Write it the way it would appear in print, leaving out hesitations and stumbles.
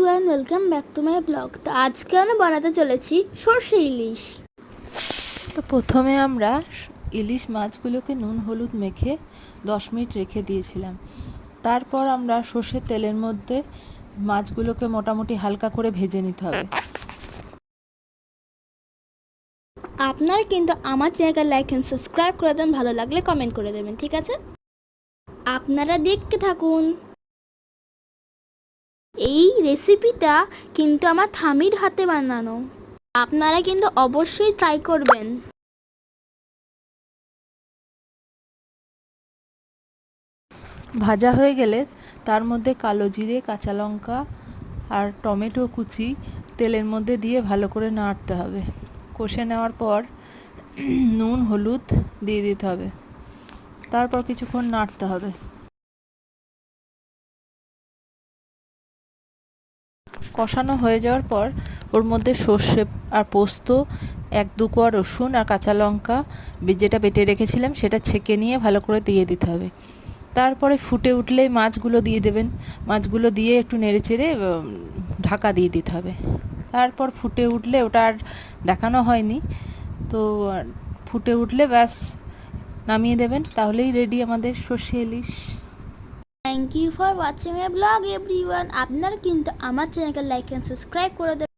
Everyone, welcome back to my blog. তো আজকে আমি বানাতে চলেছি সর্ষে ইলিশ। তো প্রথমে আমরা ইলিশ মাছগুলোকে নুন হলুদ মেখে 10 মিনিট রেখে দিয়েছিলাম। তারপর আমরা সর্ষের তেলের মধ্যে মাছগুলোকে মোটামুটি হালকা করে ভেজে নিতে হবে। আপনারা কিন্তু আমার চ্যানেলকে লাইক এন্ড সাবস্ক্রাইব করে দেন, ভালো লাগলে কমেন্ট করে দেবেন, ঠিক আছে? আপনারা দেখতে থাকুন। এই রেসিপিটা কিন্তু আমার ঠাম্মির হাতে বানানো, আপনারা কিন্তু অবশ্যই ট্রাই করবেন। ভাজা হয়ে গেলে তার মধ্যে কালো জিরে, কাঁচা লঙ্কা আর টমেটো কুচি তেলের মধ্যে দিয়ে ভালো করে নাড়তে হবে। কষে নেওয়ার পর নুন হলুদ দিয়ে দিতে হবে। তারপর কিছুক্ষণ নাড়তে হবে। কষানো হয়ে যাওয়ার পর ওর মধ্যে সর্ষে আর পোস্ত, 1-2 কোয়া রসুন আর কাঁচা লঙ্কা যেটা বেটে রেখেছিলাম সেটা ছেঁকে নিয়ে ভালো করে দিয়ে দিতে হবে। তারপরে ফুটে উঠলে মাছগুলো দিয়ে দেবেন। মাছগুলো দিয়ে একটু নেড়েচেড়ে ঢাকা দিয়ে দিতে হবে। তারপর ফুটে উঠলে, ওটা আর দেখানো হয়নি, তো ফুটে উঠলে ব্যাস নামিয়ে দেবেন, তাহলেই রেডি আমাদের সর্ষে ইলিশ। Thank you for watching my blog everyone. আপনারা কিন্তু আমার চ্যানেলকে লাইক এন্ড সাবস্ক্রাইব করে দেবেন।